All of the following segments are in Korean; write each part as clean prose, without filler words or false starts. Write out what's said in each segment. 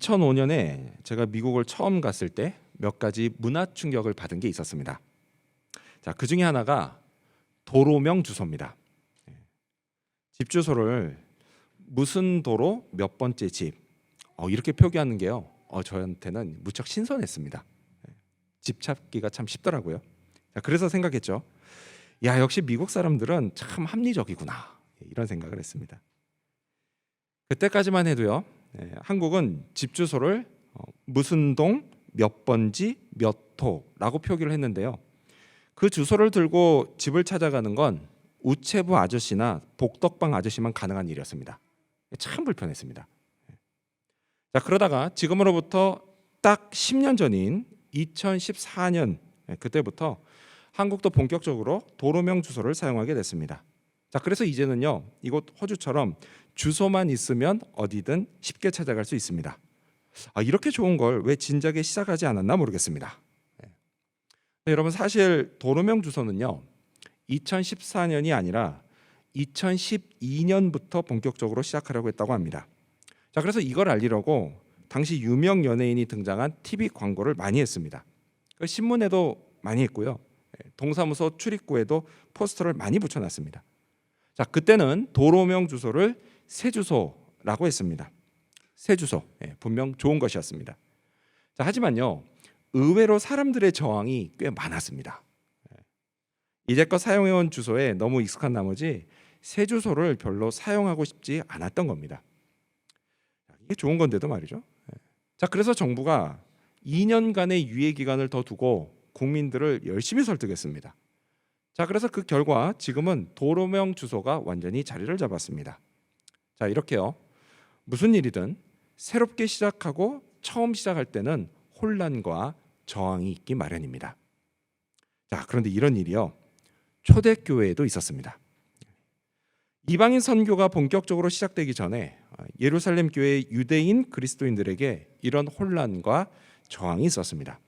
2005년에 제가 미국을 처음 갔을 때 몇 가지 문화 충격을 받은 게 있었습니다. 자, 그 중에 하나가 도로명 주소입니다. 집 주소를 무슨 도로 몇 번째 집 이렇게 표기하는 게요. 저한테는 무척 신선했습니다. 집 찾기가 참 쉽더라고요. 자, 그래서 생각했죠. 야, 역시 미국 사람들은 참 합리적이구나. 이런 생각을 했습니다. 그때까지만 해도요. 한국은 집 주소를 무슨 동 몇 번지 몇 호라고 표기를 했는데요. 그 주소를 들고 집을 찾아가는 건 우체부 아저씨나 복덕방 아저씨만 가능한 일이었습니다. 참 불편했습니다. 자, 그러다가 지금으로부터 딱 10년 전인 2014년 그때부터 한국도 본격적으로 도로명 주소를 사용하게 됐습니다. 자, 그래서 이제는요, 이곳 호주처럼 주소만 있으면 어디든 쉽게 찾아갈 수 있습니다. 이렇게 좋은 걸 왜 진작에 시작하지 않았나 모르겠습니다. 여러분, 사실 도로명 주소는요 2014년이 아니라 2012년부터 본격적으로 시작하려고 했다고 합니다. 자, 그래서 이걸 알리려고 당시 유명 연예인이 등장한 TV 광고를 많이 했습니다. 신문에도 많이 했고요. 동사무소 출입구에도 포스터를 많이 붙여놨습니다. 자, 그때는 도로명 주소를 새 주소라고 했습니다. 새 주소, 분명 좋은 것이었습니다. 자, 하지만요, 의외로 사람들의 저항이 꽤 많았습니다. 이제껏 사용해온 주소에 너무 익숙한 나머지 새 주소를 별로 사용하고 싶지 않았던 겁니다. 이게 좋은 건데도 말이죠. 자, 그래서 정부가 2년간의 유예 기간을 더 두고 국민들을 열심히 설득했습니다. 자, 그래서 그 결과 지금은 도로명 주소가 완전히 자리를 잡았습니다. 자, 이렇게요. 무슨 일이든 새롭게 시작하고 처음 시작할 때는 혼란과 저항이 있기 마련입니다. 자, 그런데 이런 일이요, 초대교회에도 있었습니다. 이방인 선교가 본격적으로 시작되기 전에 예루살렘 교회의 유대인 그리스도인들에게 이런 혼란과 저항이 있었습니다.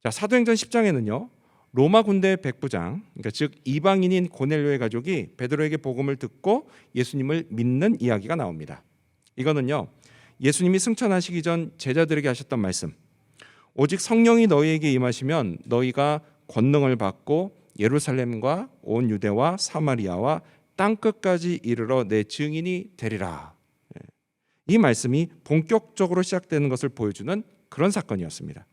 자, 사도행전 10장에는요, 로마 군대 백부장, 그러니까 즉 이방인인 고넬료의 가족이 베드로에게 복음을 듣고 예수님을 믿는 이야기가 나옵니다. 이거는요, 예수님이 승천하시기 전 제자들에게 하셨던 말씀, 오직 성령이 너희에게 임하시면 너희가 권능을 받고 예루살렘과 온 유대와 사마리아와 땅끝까지 이르러 내 증인이 되리라. 이 말씀이 본격적으로 시작되는 것을 보여주는 그런 사건이었습니다.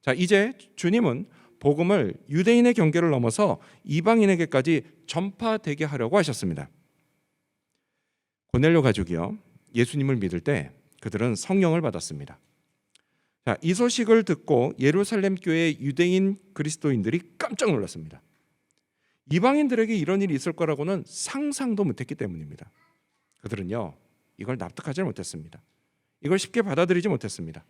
자, 이제 주님은 복음을 유대인의 경계를 넘어서 이방인에게까지 전파되게 하려고 하셨습니다. 고넬료 가족이요, 예수님을 믿을 때 그들은 성령을 받았습니다. 자, 이 소식을 듣고 예루살렘 교회의 유대인 그리스도인들이 깜짝 놀랐습니다. 이방인들에게 이런 일이 있을 거라고는 상상도 못했기 때문입니다. 그들은요, 이걸 납득하지 못했습니다. 이걸 쉽게 받아들이지 못했습니다.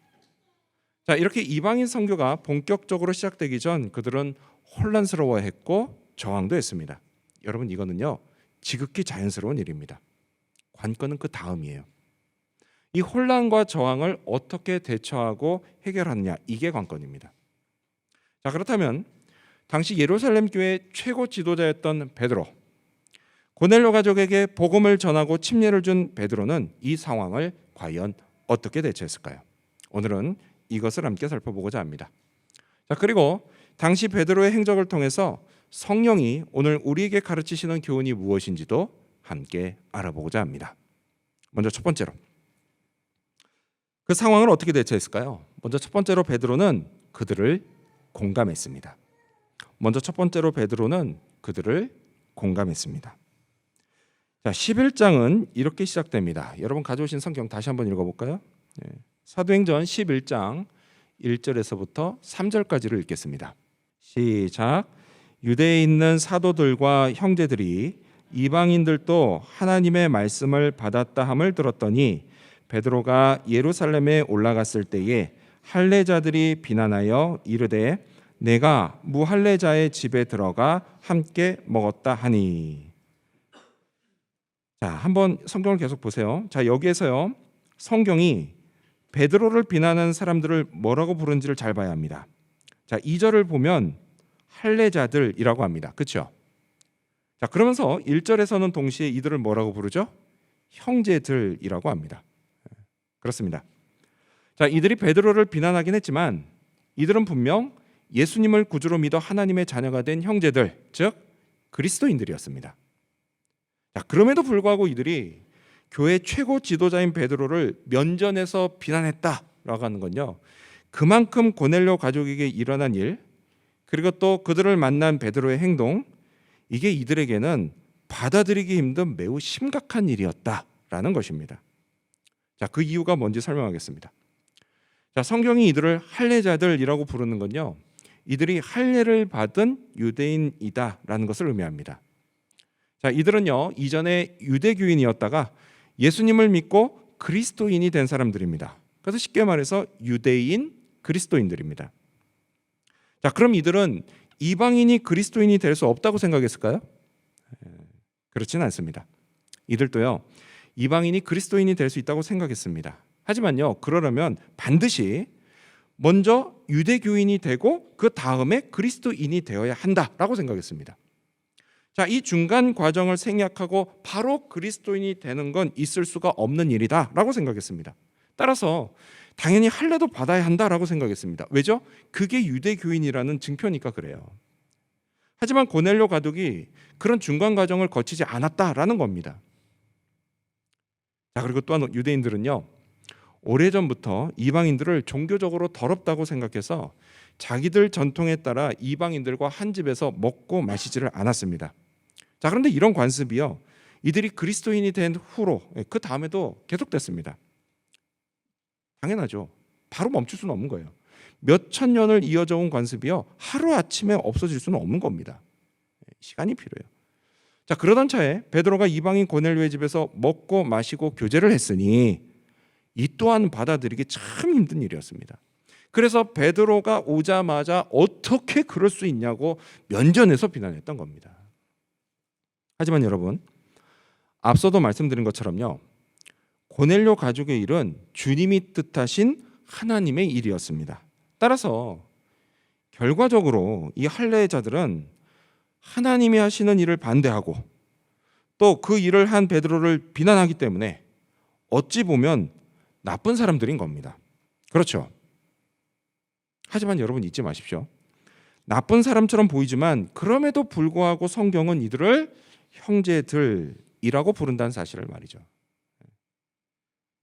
자, 이렇게 이방인 선교가 본격적으로 시작되기 전 그들은 혼란스러워했고 저항도 했습니다. 여러분, 이거는요 지극히 자연스러운 일입니다. 관건은 그 다음이에요. 이 혼란과 저항을 어떻게 대처하고 해결하느냐, 이게 관건입니다. 자, 그렇다면 당시 예루살렘 교회의 최고 지도자였던 베드로, 고넬료 가족에게 복음을 전하고 침례를 준 베드로는 이 상황을 과연 어떻게 대처했을까요? 오늘은 이것을 함께 살펴보고자 합니다. 자, 그리고 당시 베드로의 행적을 통해서 성령이 오늘 우리에게 가르치시는 교훈이 무엇인지도 함께 알아보고자 합니다. 먼저 첫 번째로, 그 상황을 어떻게 대처했을까요? 먼저 첫 번째로 베드로는 그들을 공감했습니다. 자, 11장은 이렇게 시작됩니다. 여러분 가져오신 성경 다시 한번 읽어볼까요? 사도행전 11장 1절에서부터 3절까지를 읽겠습니다. 시작. 유대에 있는 사도들과 형제들이 이방인들도 하나님의 말씀을 받았다 함을 들었더니 베드로가 예루살렘에 올라갔을 때에 할례자들이 비난하여 이르되 내가 무할례자의 집에 들어가 함께 먹었다 하니. 자, 한번 성경을 계속 보세요. 자, 여기에서요, 성경이 베드로를 비난하는 사람들을 뭐라고 부른지를 잘 봐야 합니다. 자, 2절을 보면 할례자들이라고 합니다. 그렇죠? 자, 그러면서 1절에서는 동시에 이들을 뭐라고 부르죠? 형제들이라고 합니다. 그렇습니다. 자, 이들이 베드로를 비난하긴 했지만 이들은 분명 예수님을 구주로 믿어 하나님의 자녀가 된 형제들, 즉 그리스도인들이었습니다. 자, 그럼에도 불구하고 이들이 교회 최고 지도자인 베드로를 면전에서 비난했다라고 하는 건요, 그만큼 고넬료 가족에게 일어난 일, 그리고 또 그들을 만난 베드로의 행동, 이게 이들에게는 받아들이기 힘든 매우 심각한 일이었다라는 것입니다. 자, 그 이유가 뭔지 설명하겠습니다. 자, 성경이 이들을 할례자들이라고 부르는 건요, 이들이 할례를 받은 유대인이다라는 것을 의미합니다. 자, 이들은요, 이전에 유대교인이었다가 예수님을 믿고 그리스도인이 된 사람들입니다. 그래서 쉽게 말해서 유대인 그리스도인들입니다. 자, 그럼 이들은 이방인이 그리스도인이 될 수 없다고 생각했을까요? 그렇지는 않습니다. 이들도요, 이방인이 그리스도인이 될 수 있다고 생각했습니다. 하지만요, 그러려면 반드시 먼저 유대교인이 되고 그 다음에 그리스도인이 되어야 한다라고 생각했습니다. 자, 이 중간 과정을 생략하고 바로 그리스도인이 되는 건 있을 수가 없는 일이다라고 생각했습니다. 따라서 당연히 할례도 받아야 한다라고 생각했습니다. 왜죠? 그게 유대교인이라는 증표니까 그래요. 하지만 고넬료 가족이 그런 중간 과정을 거치지 않았다라는 겁니다. 자, 그리고 또한 유대인들은요, 오래전부터 이방인들을 종교적으로 더럽다고 생각해서 자기들 전통에 따라 이방인들과 한 집에서 먹고 마시지를 않았습니다. 자, 그런데 이런 관습이요, 이들이 그리스도인이 된 후로 그 다음에도 계속됐습니다. 당연하죠. 바로 멈출 수는 없는 거예요. 몇천 년을 이어져 온 관습이요, 하루아침에 없어질 수는 없는 겁니다. 시간이 필요해요. 자, 그러던 차에 베드로가 이방인 고넬료의 집에서 먹고 마시고 교제를 했으니 이 또한 받아들이기 참 힘든 일이었습니다. 그래서 베드로가 오자마자 어떻게 그럴 수 있냐고 면전에서 비난했던 겁니다. 하지만 여러분, 앞서도 말씀드린 것처럼요, 고넬료 가족의 일은 주님이 뜻하신 하나님의 일이었습니다. 따라서 결과적으로 이 할례자들은 하나님이 하시는 일을 반대하고 또 그 일을 한 베드로를 비난하기 때문에 어찌 보면 나쁜 사람들인 겁니다. 그렇죠? 하지만 여러분 잊지 마십시오. 나쁜 사람처럼 보이지만 그럼에도 불구하고 성경은 이들을 형제들이라고 부른다는 사실을 말이죠.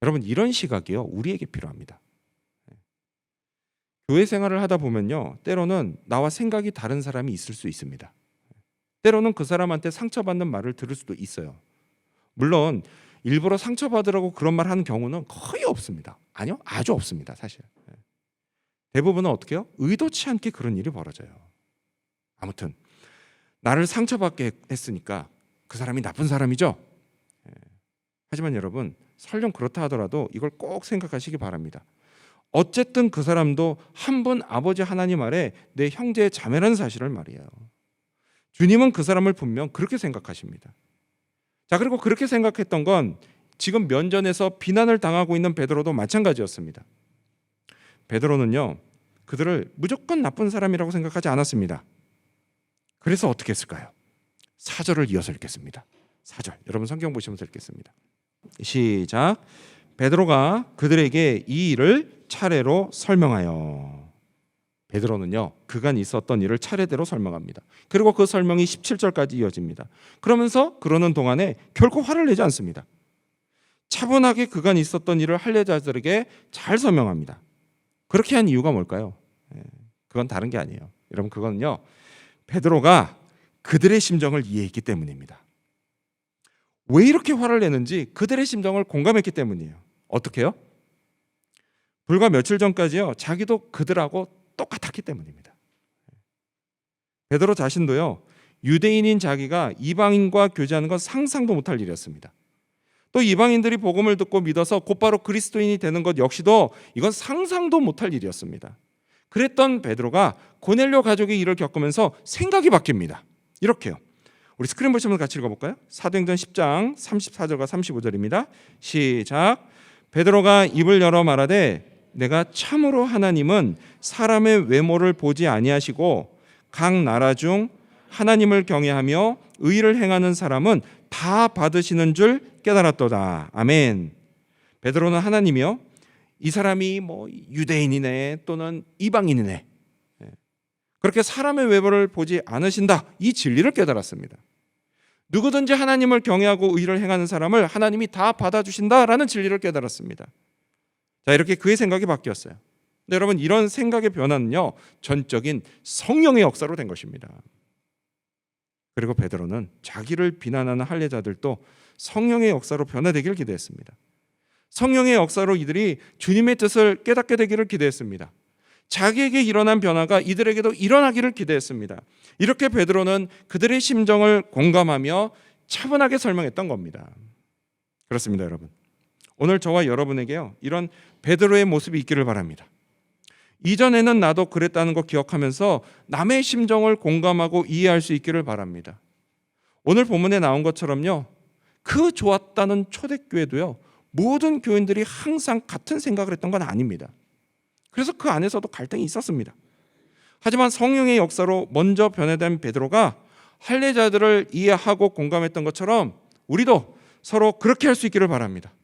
여러분, 이런 시각이요, 우리에게 필요합니다. 교회 생활을 하다 보면요, 때로는 나와 생각이 다른 사람이 있을 수 있습니다. 때로는 그 사람한테 상처받는 말을 들을 수도 있어요. 물론 일부러 상처받으라고 그런 말 하는 경우는 거의 없습니다. 아니요, 아주 없습니다, 사실. 대부분은 어떻게 해요? 의도치 않게 그런 일이 벌어져요. 아무튼 나를 상처받게 했으니까 그 사람이 나쁜 사람이죠. 하지만 여러분, 설령 그렇다 하더라도 이걸 꼭 생각하시기 바랍니다. 어쨌든 그 사람도 한 분 아버지 하나님 아래 내 형제 자매라는 사실을 말이에요. 주님은 그 사람을 분명 그렇게 생각하십니다. 자, 그리고 그렇게 생각했던 건 지금 면전에서 비난을 당하고 있는 베드로도 마찬가지였습니다. 베드로는요, 그들을 무조건 나쁜 사람이라고 생각하지 않았습니다. 그래서 어떻게 했을까요? 4절을 이어서 읽겠습니다. 4절, 여러분 성경 보시면서 읽겠습니다. 시작. 베드로가 그들에게 이 일을 차례로 설명하여. 베드로는요, 그간 있었던 일을 차례대로 설명합니다. 그리고 그 설명이 17절까지 이어집니다. 그러면서 그러는 동안에 결코 화를 내지 않습니다. 차분하게 그간 있었던 일을 할례자들에게 잘 설명합니다. 그렇게 한 이유가 뭘까요? 그건 다른 게 아니에요. 여러분, 그거는요, 베드로가 그들의 심정을 이해했기 때문입니다. 왜 이렇게 화를 내는지 그들의 심정을 공감했기 때문이에요. 어떻게 해요? 불과 며칠 전까지요, 자기도 그들하고 똑같았기 때문입니다. 베드로 자신도요, 유대인인 자기가 이방인과 교제하는 건 상상도 못할 일이었습니다. 또 이방인들이 복음을 듣고 믿어서 곧바로 그리스도인이 되는 것 역시도 이건 상상도 못할 일이었습니다. 그랬던 베드로가 고넬료 가족의 일을 겪으면서 생각이 바뀝니다. 이렇게요. 우리 스크린 보시면서 같이 읽어볼까요? 사도행전 10장 34절과 35절입니다. 시작. 베드로가 입을 열어 말하되 내가 참으로 하나님은 사람의 외모를 보지 아니하시고 각 나라 중 하나님을 경외하며 의를 행하는 사람은 다 받으시는 줄 깨달았도다. 아멘. 베드로는 하나님이요, 이 사람이 뭐 유대인이네 또는 이방인이네, 그렇게 사람의 외모를 보지 않으신다, 이 진리를 깨달았습니다. 누구든지 하나님을 경외하고 의를 행하는 사람을 하나님이 다 받아주신다라는 진리를 깨달았습니다. 자, 이렇게 그의 생각이 바뀌었어요. 근데 여러분, 이런 생각의 변화는요, 전적인 성령의 역사로 된 것입니다. 그리고 베드로는 자기를 비난하는 할례자들도 성령의 역사로 변화되기를 기대했습니다. 성령의 역사로 이들이 주님의 뜻을 깨닫게 되기를 기대했습니다. 자기에게 일어난 변화가 이들에게도 일어나기를 기대했습니다. 이렇게 베드로는 그들의 심정을 공감하며 차분하게 설명했던 겁니다. 그렇습니다, 여러분. 오늘 저와 여러분에게요, 이런 베드로의 모습이 있기를 바랍니다. 이전에는 나도 그랬다는 거 기억하면서 남의 심정을 공감하고 이해할 수 있기를 바랍니다. 오늘 본문에 나온 것처럼요, 그 좋았다는 초대교회도요, 모든 교인들이 항상 같은 생각을 했던 건 아닙니다. 그래서 그 안에서도 갈등이 있었습니다. 하지만 성령의 역사로 먼저 변화된 베드로가 할례자들을 이해하고 공감했던 것처럼 우리도 서로 그렇게 할 수 있기를 바랍니다.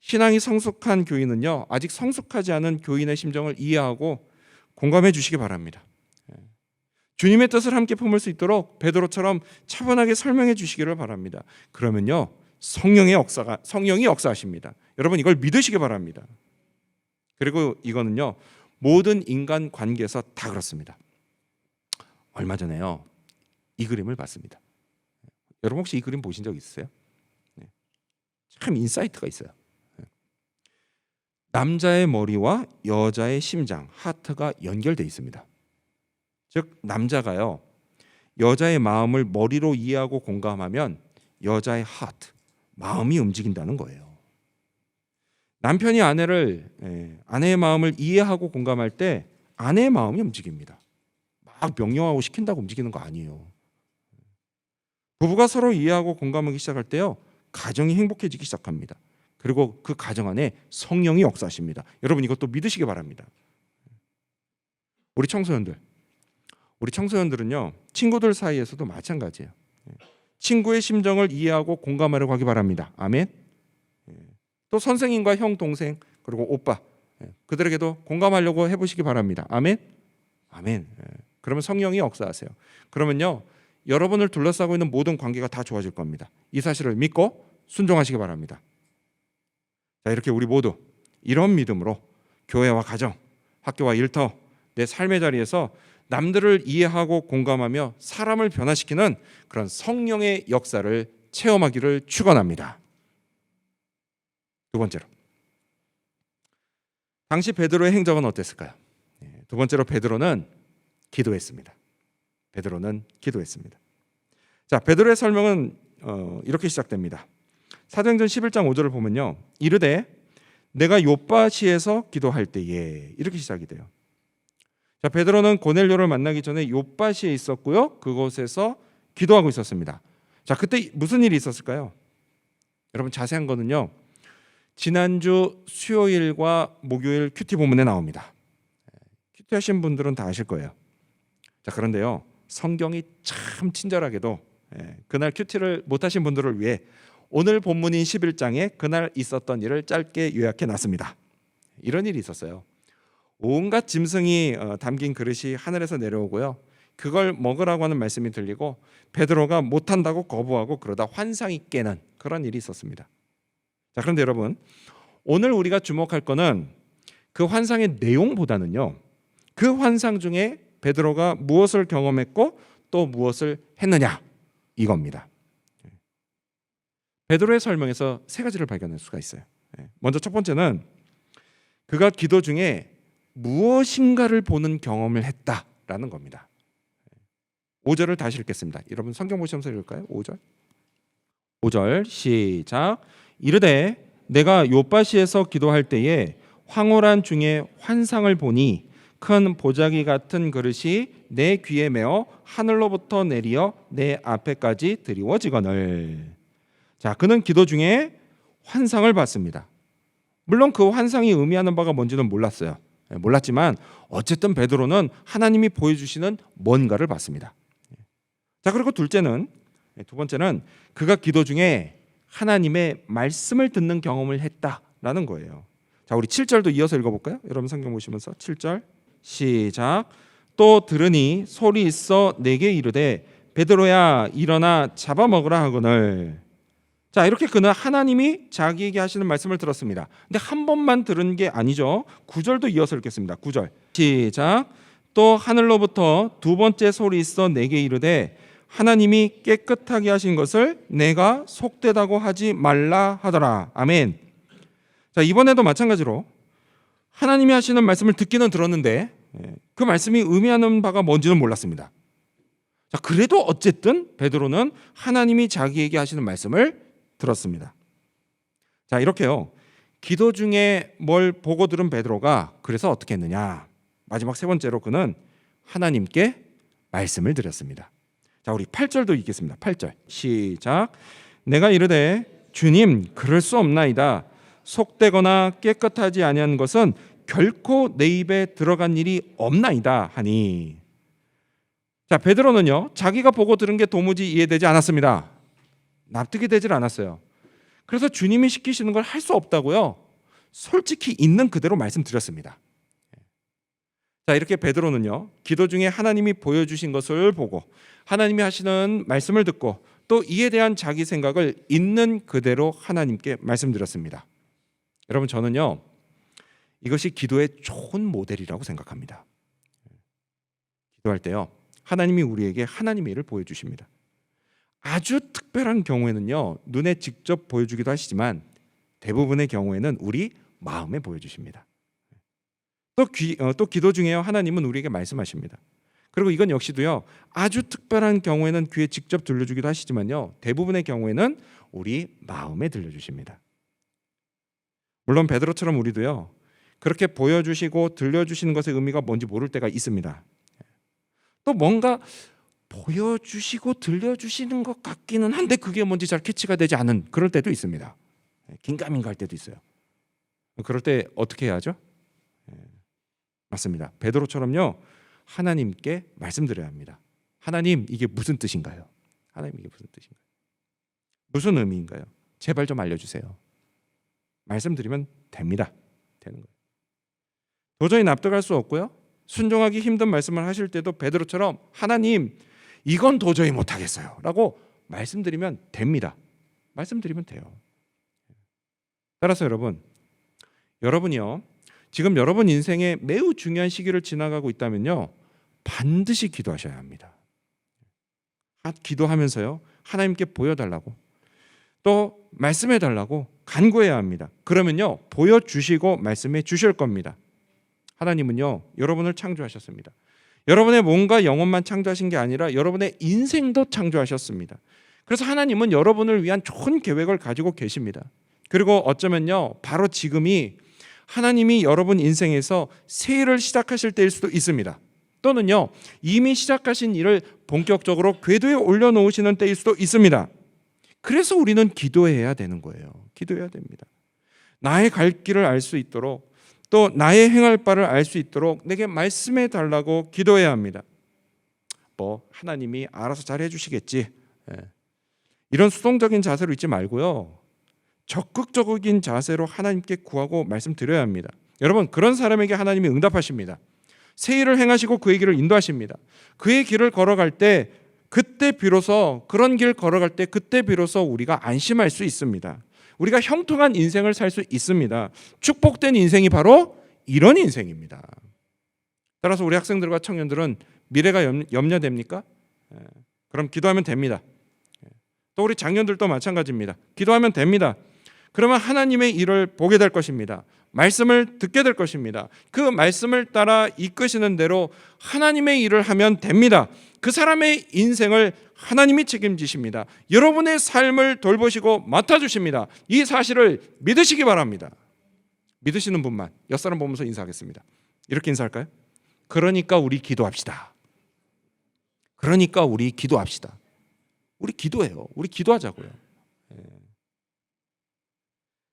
신앙이 성숙한 교인은요, 아직 성숙하지 않은 교인의 심정을 이해하고 공감해 주시기 바랍니다. 주님의 뜻을 함께 품을 수 있도록 베드로처럼 차분하게 설명해 주시기를 바랍니다. 그러면요, 성령이 역사하십니다. 여러분, 이걸 믿으시기 바랍니다. 그리고 이거는요, 모든 인간 관계에서 다 그렇습니다. 얼마 전에요, 이 그림을 봤습니다. 여러분 혹시 이 그림 보신 적 있으세요? 참 인사이트가 있어요. 남자의 머리와 여자의 심장, 하트가 연결되어 있습니다. 즉, 남자가요, 여자의 마음을 머리로 이해하고 공감하면 여자의 하트, 마음이 움직인다는 거예요. 남편이 아내의 마음을 이해하고 공감할 때 아내의 마음이 움직입니다. 막 명령하고 시킨다고 움직이는 거 아니에요. 부부가 서로 이해하고 공감하기 시작할 때요, 가정이 행복해지기 시작합니다. 그리고 그 가정 안에 성령이 역사하십니다. 여러분, 이것도 믿으시기 바랍니다. 우리 청소년들은요, 친구들 사이에서도 마찬가지예요. 친구의 심정을 이해하고 공감하려고 하기 바랍니다. 아멘. 또 선생님과 형, 동생, 그리고 오빠, 그들에게도 공감하려고 해보시기 바랍니다. 아멘. 아멘. 그러면 성령이 역사하세요. 그러면요, 여러분을 둘러싸고 있는 모든 관계가 다 좋아질 겁니다. 이 사실을 믿고 순종하시기 바랍니다. 자, 이렇게 우리 모두 이런 믿음으로 교회와 가정, 학교와 일터, 내 삶의 자리에서 남들을 이해하고 공감하며 사람을 변화시키는 그런 성령의 역사를 체험하기를 축원합니다. 두 번째로, 당시 베드로의 행적은 어땠을까요? 두 번째로, 베드로는 기도했습니다. 자, 베드로의 설명은 이렇게 시작됩니다. 사도행전 11장 5절을 보면요, 이르되 내가 욥바시에서 기도할 때에, 이렇게 시작이 돼요. 자, 베드로는 고넬료를 만나기 전에 욥바시에 있었고요, 그곳에서 기도하고 있었습니다. 자, 그때 무슨 일이 있었을까요? 여러분, 자세한 거는요, 지난주 수요일과 목요일 큐티 본문에 나옵니다. 큐티 하신 분들은 다 아실 거예요. 자, 그런데요, 성경이 참 친절하게도 그날 큐티를 못 하신 분들을 위해 오늘 본문인 11장에 그날 있었던 일을 짧게 요약해 놨습니다. 이런 일이 있었어요. 온갖 짐승이 담긴 그릇이 하늘에서 내려오고요, 그걸 먹으라고 하는 말씀이 들리고 베드로가 못한다고 거부하고 그러다 환상이 깨는 그런 일이 있었습니다. 자, 그런데 여러분, 오늘 우리가 주목할 거는 그 환상의 내용보다는요, 그 환상 중에 베드로가 무엇을 경험했고 또 무엇을 했느냐, 이겁니다. 베드로의 설명에서 세 가지를 발견할 수가 있어요. 먼저 첫 번째는 그가 기도 중에 무엇인가를 보는 경험을 했다라는 겁니다. 5절을 다시 읽겠습니다. 여러분 성경 보시면서 읽을까요? 5절 시작. 이르되 내가 욥바시에서 기도할 때에 황홀한 중에 환상을 보니 큰 보자기 같은 그릇이 내 귀에 메어 하늘로부터 내리어 내 앞에까지 드리워지거늘. 자, 그는 기도 중에 환상을 봤습니다. 물론 그 환상이 의미하는 바가 뭔지는 몰랐지만 어쨌든 베드로는 하나님이 보여주시는 뭔가를 봤습니다. 자, 그리고 두 번째는 그가 기도 중에 하나님의 말씀을 듣는 경험을 했다라는 거예요. 자, 우리 7절도 이어서 읽어볼까요? 여러분 성경 보시면서 7절 시작. 또 들으니 소리 있어 내게 이르되 베드로야 일어나 잡아먹으라 하거늘. 자, 이렇게 그는 하나님이 자기에게 하시는 말씀을 들었습니다. 근데 한 번만 들은 게 아니죠. 9절도 이어서 읽겠습니다. 9절 시작. 또 하늘로부터 두 번째 소리 있어 내게 이르되 하나님이 깨끗하게 하신 것을 내가 속되다고 하지 말라 하더라. 아멘. 자, 이번에도 마찬가지로 하나님이 하시는 말씀을 듣기는 들었는데 그 말씀이 의미하는 바가 뭔지는 몰랐습니다. 자, 그래도 어쨌든 베드로는 하나님이 자기에게 하시는 말씀을 들었습니다. 자, 이렇게요. 기도 중에 뭘 보고 들은 베드로가 그래서 어떻게 했느냐? 마지막 세 번째로 그는 하나님께 말씀을 드렸습니다. 자, 우리 8절도 읽겠습니다. 8절 시작. 내가 이르되 주님 그럴 수 없나이다. 속되거나 깨끗하지 아니한 것은 결코 내 입에 들어간 일이 없나이다 하니. 자, 베드로는요 자기가 보고 들은 게 도무지 이해되지 않았습니다. 납득이 되질 않았어요. 그래서 주님이 시키시는 걸 할 수 없다고요 솔직히 있는 그대로 말씀드렸습니다. 자, 이렇게 베드로는요 기도 중에 하나님이 보여주신 것을 보고 하나님이 하시는 말씀을 듣고 또 이에 대한 자기 생각을 있는 그대로 하나님께 말씀드렸습니다. 여러분, 저는요 이것이 기도의 좋은 모델이라고 생각합니다. 기도할 때요 하나님이 우리에게 하나님의 일을 보여주십니다. 아주 특별한 경우에는요 눈에 직접 보여주기도 하시지만 대부분의 경우에는 우리 마음에 보여주십니다. 또 기도 중에요 하나님은 우리에게 말씀하십니다. 그리고 이건 역시도요 아주 특별한 경우에는 귀에 직접 들려주기도 하시지만요 대부분의 경우에는 우리 마음에 들려주십니다. 물론 베드로처럼 우리도요 그렇게 보여주시고 들려주시는 것의 의미가 뭔지 모를 때가 있습니다. 또 뭔가 보여주시고 들려주시는 것 같기는 한데 그게 뭔지 잘 캐치가 되지 않은 그럴 때도 있습니다. 긴가민가 할 때도 있어요. 그럴 때 어떻게 해야죠? 맞습니다. 베드로처럼요 하나님께 말씀드려야 합니다. 하나님 이게 무슨 뜻인가요? 하나님 이게 무슨 뜻인가요? 무슨 의미인가요? 제발 좀 알려주세요. 말씀드리면 됩니다. 되는 거예요. 도저히 납득할 수 없고요 순종하기 힘든 말씀을 하실 때도 베드로처럼 하나님 이건 도저히 못하겠어요 라고 말씀드리면 됩니다. 말씀드리면 돼요. 따라서 여러분이요 지금 여러분 인생에 매우 중요한 시기를 지나가고 있다면요 반드시 기도하셔야 합니다. 기도하면서요 하나님께 보여달라고 또 말씀해달라고 간구해야 합니다. 그러면요 보여주시고 말씀해 주실 겁니다. 하나님은요 여러분을 창조하셨습니다. 여러분의 몸과 영혼만 창조하신 게 아니라 여러분의 인생도 창조하셨습니다. 그래서 하나님은 여러분을 위한 좋은 계획을 가지고 계십니다. 그리고 어쩌면요 바로 지금이 하나님이 여러분 인생에서 새 일을 시작하실 때일 수도 있습니다. 또는요 이미 시작하신 일을 본격적으로 궤도에 올려놓으시는 때일 수도 있습니다. 그래서 우리는 기도해야 되는 거예요. 기도해야 됩니다. 나의 갈 길을 알 수 있도록 또 나의 행할 바를 알 수 있도록 내게 말씀해 달라고 기도해야 합니다. 하나님이 알아서 잘 해주시겠지 이런 수동적인 자세로 있지 말고요 적극적인 자세로 하나님께 구하고 말씀드려야 합니다. 여러분, 그런 사람에게 하나님이 응답하십니다. 새 일을 행하시고 그의 길을 인도하십니다. 그의 길을 걸어갈 때 그때 비로소 그런 길 걸어갈 때 그때 비로소 우리가 안심할 수 있습니다. 우리가 형통한 인생을 살 수 있습니다. 축복된 인생이 바로 이런 인생입니다. 따라서 우리 학생들과 청년들은 미래가 염려됩니까? 그럼 기도하면 됩니다. 또 우리 장년들도 마찬가지입니다. 기도하면 됩니다. 그러면 하나님의 일을 보게 될 것입니다. 말씀을 듣게 될 것입니다. 그 말씀을 따라 이끄시는 대로 하나님의 일을 하면 됩니다. 그 사람의 인생을 하나님이 책임지십니다. 여러분의 삶을 돌보시고 맡아주십니다. 이 사실을 믿으시기 바랍니다. 믿으시는 분만 옆사람 보면서 인사하겠습니다. 이렇게 인사할까요? 그러니까 우리 기도합시다. 그러니까 우리 기도합시다. 우리 기도해요. 우리 기도하자고요.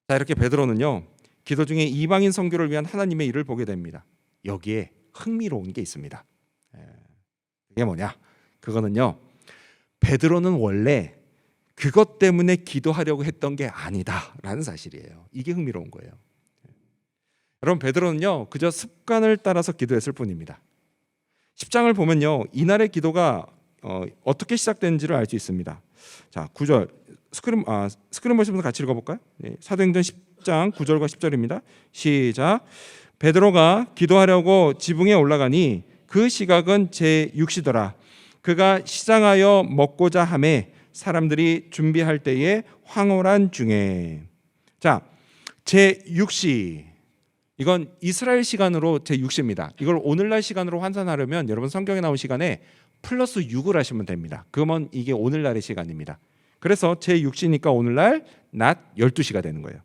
자, 이렇게 베드로는요 기도 중에 이방인 선교를 위한 하나님의 일을 보게 됩니다. 여기에 흥미로운 게 있습니다. 그게 뭐냐? 그거는요 베드로는 원래 그것 때문에 기도하려고 했던 게 아니다라는 사실이에요. 이게 흥미로운 거예요. 여러분 베드로는요 그저 습관을 따라서 기도했을 뿐입니다. 10장을 보면요 이날의 기도가 어떻게 시작되는지를 알 수 있습니다. 자 9절 스크린 보시면서 같이 읽어볼까요? 네, 사도행전 10장 9절과 10절입니다. 시작. 베드로가 기도하려고 지붕에 올라가니 그 시각은 제6시더라. 그가 시장하여 먹고자 하매 사람들이 준비할 때에 황홀한 중에. 자 제6시 이건 이스라엘 시간으로 제6시입니다. 이걸 오늘날 시간으로 환산하려면 여러분 성경에 나온 시간에 플러스 6을 하시면 됩니다. 그러면 이게 오늘날의 시간입니다. 그래서 제6시니까 오늘날 낮 12시가 되는 거예요.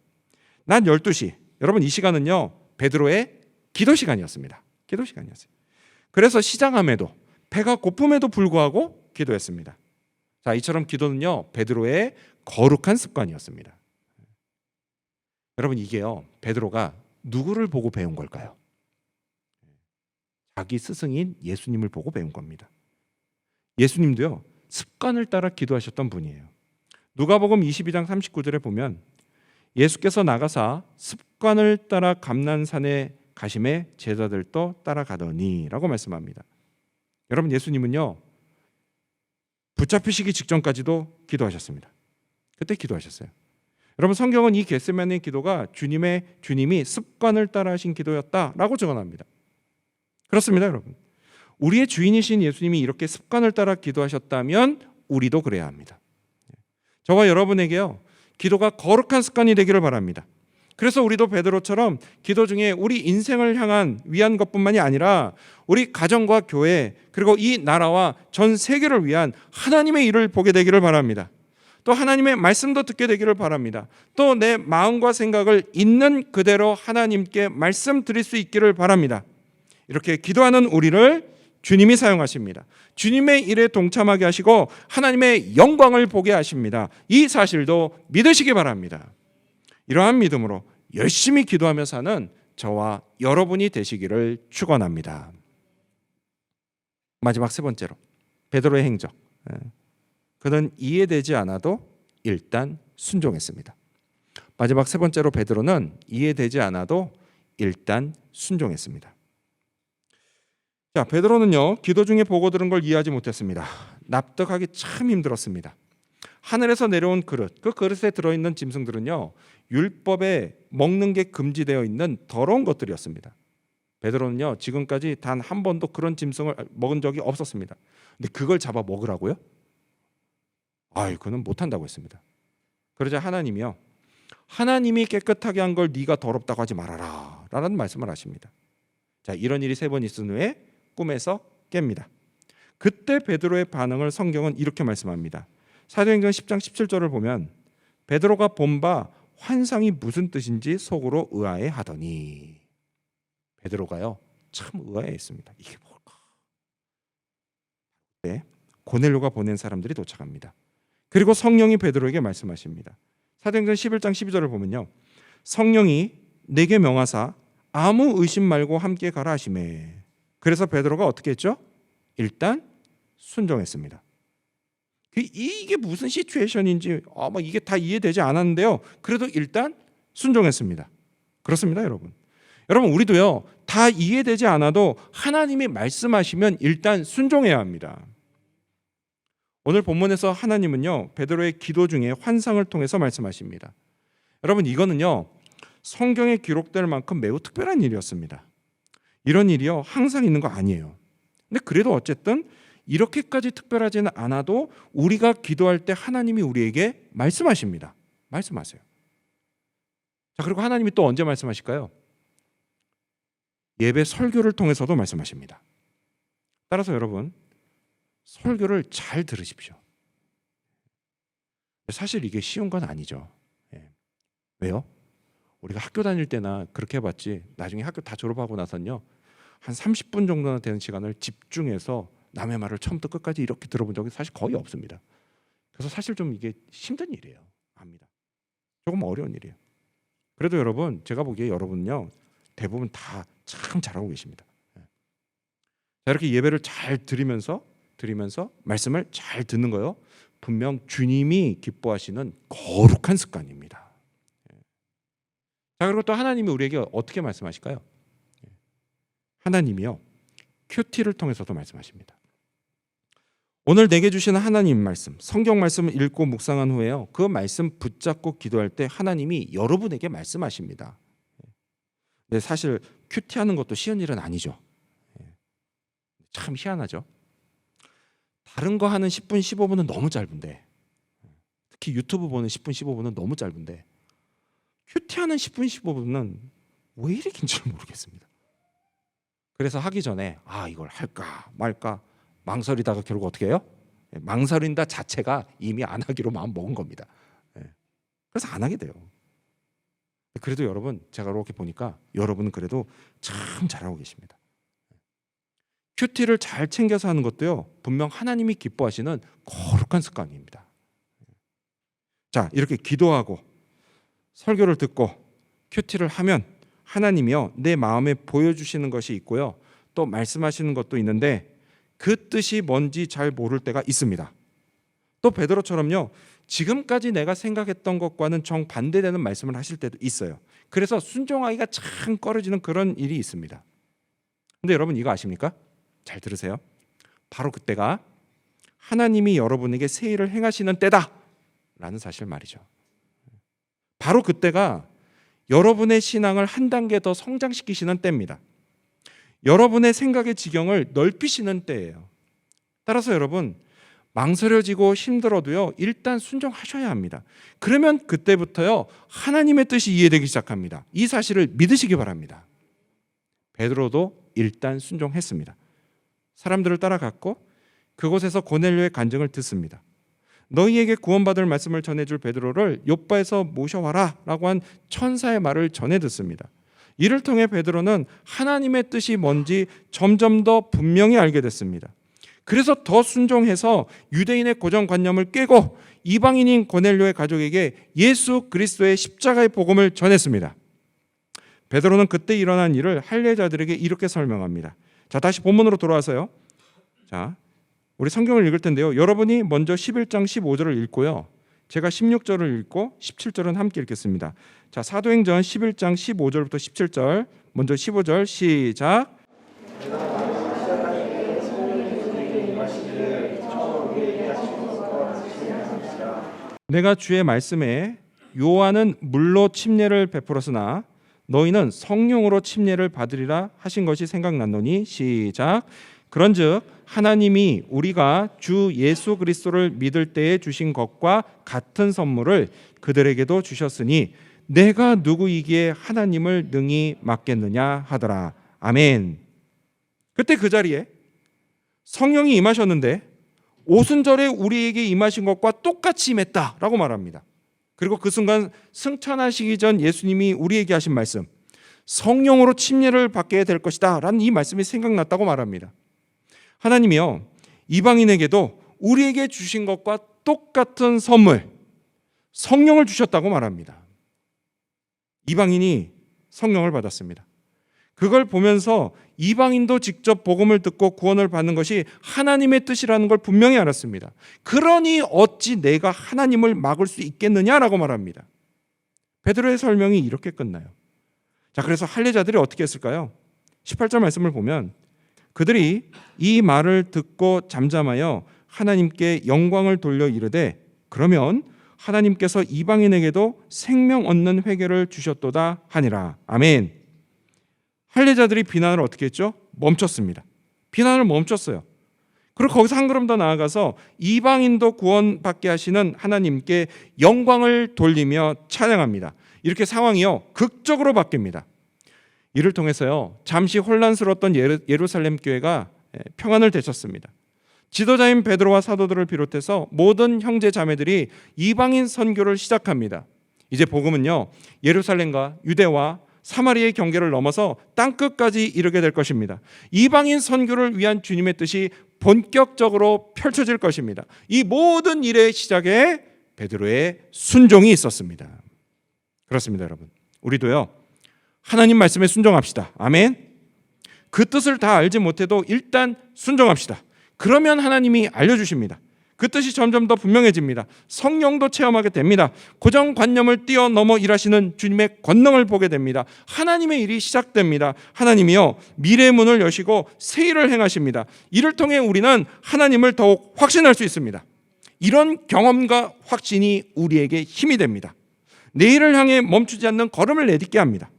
낮 12시. 여러분 이 시간은요 베드로의 기도 시간이었습니다. 기도 시간이었어요. 그래서 시장함에도 배가 고픔에도 불구하고 기도했습니다. 자 이처럼 기도는요 베드로의 거룩한 습관이었습니다. 여러분 이게요 베드로가 누구를 보고 배운 걸까요? 자기 스승인 예수님을 보고 배운 겁니다. 예수님도요 습관을 따라 기도하셨던 분이에요. 누가복음 22장 39절에 보면 예수께서 나가사 습관을 따라 감난산에 가심에 제자들도 따라가더니 라고 말씀합니다. 여러분 예수님은요 붙잡히시기 직전까지도 기도하셨습니다. 그때 기도하셨어요. 여러분 성경은 이 겟세마네 기도가 주님이 습관을 따라 하신 기도였다라고 증언합니다. 그렇습니다, 여러분. 우리의 주인이신 예수님이 이렇게 습관을 따라 기도하셨다면 우리도 그래야 합니다. 저와 여러분에게요 기도가 거룩한 습관이 되기를 바랍니다. 그래서 우리도 베드로처럼 기도 중에 우리 인생을 향한 위한 것뿐만이 아니라 우리 가정과 교회 그리고 이 나라와 전 세계를 위한 하나님의 일을 보게 되기를 바랍니다. 또 하나님의 말씀도 듣게 되기를 바랍니다. 또 내 마음과 생각을 있는 그대로 하나님께 말씀드릴 수 있기를 바랍니다. 이렇게 기도하는 우리를 주님이 사용하십니다. 주님의 일에 동참하게 하시고 하나님의 영광을 보게 하십니다. 이 사실도 믿으시기 바랍니다. 이러한 믿음으로 열심히 기도하며 사는 저와 여러분이 되시기를 축원합니다. 마지막 세 번째로 베드로의 행적. 그는 이해되지 않아도 일단 순종했습니다. 마지막 세 번째로 베드로는 이해되지 않아도 일단 순종했습니다. 자, 베드로는요 기도 중에 보고 들은 걸 이해하지 못했습니다. 납득하기 참 힘들었습니다. 하늘에서 내려온 그릇, 그 그릇에 들어있는 짐승들은요 율법에 먹는 게 금지되어 있는 더러운 것들이었습니다. 베드로는요 지금까지 단 한 번도 그런 짐승을 먹은 적이 없었습니다. 근데 그걸 잡아 먹으라고요? 그는 못한다고 했습니다. 그러자 하나님이요 하나님이 깨끗하게 한 걸 네가 더럽다고 하지 말아라 라는 말씀을 하십니다. 자, 이런 일이 세 번 있은 후에 꿈에서 깹니다. 그때 베드로의 반응을 성경은 이렇게 말씀합니다. 사도행전 10장 17절을 보면 베드로가 본 바 환상이 무슨 뜻인지 속으로 의아해하더니. 베드로가요 참 의아해했습니다. 이게 뭘까? 네, 고넬료가 보낸 사람들이 도착합니다. 그리고 성령이 베드로에게 말씀하십니다. 사도행전 11장 12절을 보면요 성령이 내게 명하사 아무 의심 말고 함께 가라 하시매. 그래서 베드로가 어떻게 했죠? 일단 순종했습니다. 이게 무슨 시츄에이션인지 이게 다 이해되지 않았는데요 그래도 일단 순종했습니다. 그렇습니다, 여러분. 여러분 우리도요 다 이해되지 않아도 하나님이 말씀하시면 일단 순종해야 합니다. 오늘 본문에서 하나님은요 베드로의 기도 중에 환상을 통해서 말씀하십니다. 여러분 이거는요 성경에 기록될 만큼 매우 특별한 일이었습니다. 이런 일이요 항상 있는 거 아니에요. 근데 그래도 어쨌든 이렇게까지 특별하지는 않아도 우리가 기도할 때 하나님이 우리에게 말씀하십니다. 말씀하세요. 자, 그리고 하나님이 또 언제 말씀하실까요? 예배 설교를 통해서도 말씀하십니다. 따라서 여러분 설교를 잘 들으십시오. 사실 이게 쉬운 건 아니죠. 왜요? 우리가 학교 다닐 때나 그렇게 해봤지 나중에 학교 다 졸업하고 나서는요 한 30분 정도나 되는 시간을 집중해서 남의 말을 처음부터 끝까지 이렇게 들어본 적이 사실 거의 없습니다. 그래서 사실 좀 이게 힘든 일이에요. 압니다. 조금 어려운 일이에요. 그래도 여러분 제가 보기에 여러분은요 대부분 다 참 잘하고 계십니다. 자, 이렇게 예배를 잘 드리면서 말씀을 잘 듣는 거요 분명 주님이 기뻐하시는 거룩한 습관입니다. 자, 그리고 또 하나님이 우리에게 어떻게 말씀하실까요? 하나님이요, 큐티를 통해서도 말씀하십니다. 오늘 내게 주시는 하나님 말씀, 성경 말씀을 읽고 묵상한 후에요, 그 말씀 붙잡고 기도할 때 하나님이 여러분에게 말씀하십니다. 근데 사실 큐티하는 것도 쉬운 일은 아니죠. 참 희한하죠. 다른 거 하는 10분, 15분은 너무 짧은데, 특히 유튜브 보는 10분, 15분은 너무 짧은데, 큐티하는 10분, 15분은 왜 이리 긴지 모르겠습니다. 그래서 하기 전에 이걸 할까 말까 망설이다가 결국 어떻게 해요? 망설인다 자체가 이미 안 하기로 마음 먹은 겁니다. 그래서 안 하게 돼요. 그래도 여러분, 제가 이렇게 보니까 여러분은 그래도 참 잘하고 계십니다. 큐티를 잘 챙겨서 하는 것도요, 분명 하나님이 기뻐하시는 거룩한 습관입니다. 자, 이렇게 기도하고 설교를 듣고 큐티를 하면 하나님이요, 내 마음에 보여주시는 것이 있고요, 또 말씀하시는 것도 있는데 그 뜻이 뭔지 잘 모를 때가 있습니다. 또 베드로처럼요, 지금까지 내가 생각했던 것과는 정반대되는 말씀을 하실 때도 있어요. 그래서 순종하기가 참 꺼려지는 그런 일이 있습니다. 근데 여러분, 이거 아십니까? 잘 들으세요. 바로 그때가 하나님이 여러분에게 새 일을 행하시는 때다 라는 사실 말이죠. 바로 그때가 여러분의 신앙을 한 단계 더 성장시키시는 때입니다. 여러분의 생각의 지경을 넓히시는 때예요. 따라서 여러분, 망설여지고 힘들어도요, 일단 순종하셔야 합니다. 그러면 그때부터요, 하나님의 뜻이 이해되기 시작합니다. 이 사실을 믿으시기 바랍니다. 베드로도 일단 순종했습니다. 사람들을 따라갔고 그곳에서 고넬료의 간증을 듣습니다. 너희에게 구원받을 말씀을 전해줄 베드로를 욥바에서 모셔와라 라고 한 천사의 말을 전해 듣습니다. 이를 통해 베드로는 하나님의 뜻이 뭔지 점점 더 분명히 알게 됐습니다. 그래서 더 순종해서 유대인의 고정관념을 깨고 이방인인 고넬료의 가족에게 예수 그리스도의 십자가의 복음을 전했습니다. 베드로는 그때 일어난 일을 할례자들에게 이렇게 설명합니다. 자, 다시 본문으로 돌아와서요. 자, 우리 성경을 읽을 텐데요, 여러분이 먼저 11장 15절을 읽고요, 제가 16절을 읽고 17절은 함께 읽겠습니다. 자, 사도행전 11장 15절부터 17절, 먼저 15절 시작. 내가 주의 말씀에 요한은 물로 침례를 베풀었으나 너희는 성령으로 침례를 받으리라 하신 것이 생각났노니 시작. 그런즉 하나님이 우리가 주 예수 그리스도를 믿을 때에 주신 것과 같은 선물을 그들에게도 주셨으니 내가 누구이기에 하나님을 능히 맡겠느냐 하더라. 아멘. 그때 그 자리에 성령이 임하셨는데 오순절에 우리에게 임하신 것과 똑같이 임했다라고 말합니다. 그리고 그 순간 승천하시기 전 예수님이 우리에게 하신 말씀, 성령으로 침례를 받게 될 것이다 라는 이 말씀이 생각났다고 말합니다. 하나님이요, 이방인에게도 우리에게 주신 것과 똑같은 선물, 성령을 주셨다고 말합니다. 이방인이 성령을 받았습니다. 그걸 보면서 이방인도 직접 복음을 듣고 구원을 받는 것이 하나님의 뜻이라는 걸 분명히 알았습니다. 그러니 어찌 내가 하나님을 막을 수 있겠느냐라고 말합니다. 베드로의 설명이 이렇게 끝나요. 자, 그래서 할례자들이 어떻게 했을까요? 18절 말씀을 보면 그들이 이 말을 듣고 잠잠하여 하나님께 영광을 돌려 이르되 그러면 하나님께서 이방인에게도 생명 얻는 회개를 주셨도다 하니라. 아멘. 할례자들이 비난을 어떻게 했죠? 멈췄습니다. 비난을 멈췄어요. 그리고 거기서 한 걸음 더 나아가서 이방인도 구원받게 하시는 하나님께 영광을 돌리며 찬양합니다. 이렇게 상황이요, 극적으로 바뀝니다. 이를 통해서요, 잠시 혼란스러웠던 예루살렘 교회가 평안을 되찾습니다. 지도자인 베드로와 사도들을 비롯해서 모든 형제 자매들이 이방인 선교를 시작합니다. 이제 복음은요, 예루살렘과 유대와 사마리아의 경계를 넘어서 땅끝까지 이르게 될 것입니다. 이방인 선교를 위한 주님의 뜻이 본격적으로 펼쳐질 것입니다. 이 모든 일의 시작에 베드로의 순종이 있었습니다. 그렇습니다, 여러분. 우리도요, 하나님 말씀에 순종합시다. 아멘. 그 뜻을 다 알지 못해도 일단 순종합시다. 그러면 하나님이 알려주십니다. 그 뜻이 점점 더 분명해집니다. 성령도 체험하게 됩니다. 고정관념을 뛰어넘어 일하시는 주님의 권능을 보게 됩니다. 하나님의 일이 시작됩니다. 하나님이요 미래의 문을 여시고 새 일을 행하십니다. 이를 통해 우리는 하나님을 더욱 확신할 수 있습니다. 이런 경험과 확신이 우리에게 힘이 됩니다. 내일을 향해 멈추지 않는 걸음을 내딛게 합니다.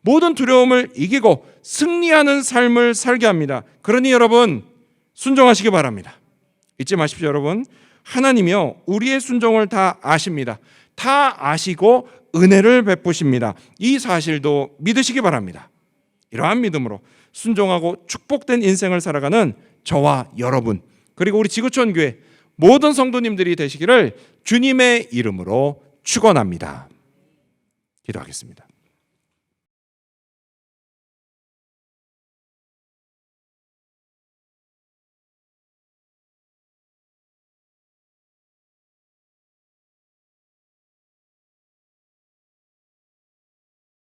모든 두려움을 이기고 승리하는 삶을 살게 합니다. 그러니 여러분 순종하시기 바랍니다. 잊지 마십시오. 여러분, 하나님이요 우리의 순종을 다 아십니다. 다 아시고 은혜를 베푸십니다. 이 사실도 믿으시기 바랍니다. 이러한 믿음으로 순종하고 축복된 인생을 살아가는 저와 여러분, 그리고 우리 지구촌 교회 모든 성도님들이 되시기를 주님의 이름으로 축원합니다. 기도하겠습니다.